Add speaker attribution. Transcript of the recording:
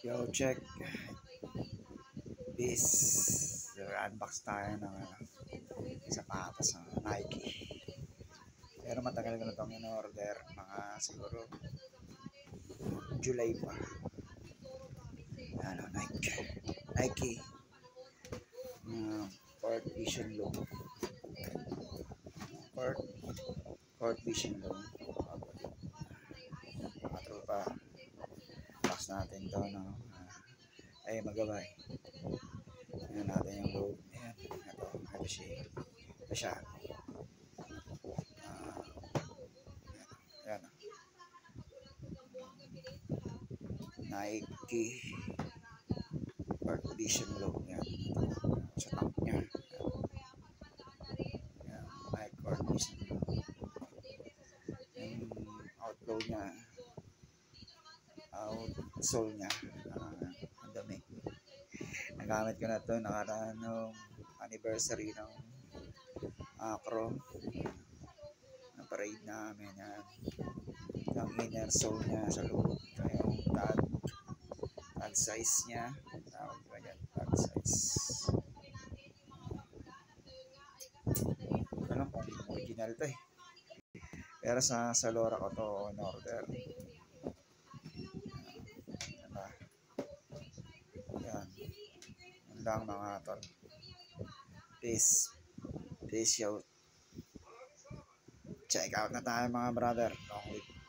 Speaker 1: Yo, check. Peace. Unbox tayo ng sapatos ng Nike. Pero matagal ko na itong in-order. Mga siguro July pa. Ano, Nike. Nike. Court Vision Low. Court Vision Low. Mga tropa. Box natin to, no? Ay, magabay. Ayan natin yung load. Ayan. Ito siya. Ito siya. Ayan. Nike Court Vision Low. Ayan. Sa tank niya. Ayan. Nike Court Vision Low. Yung outload niya. Outsole niya. Ang dami. Nagamit ko na ito nakaraan ng anniversary ng Acro na parade namin. Yan. Yung inner sole niya sa loob. Yung tag size niya. Tawag ko yan, tag size. Alam kung original to eh. Pero sa Lora ko to in order. Yan. Yan lang mga tol. Peace. Peace out. Check out na tayo mga brother. Long live.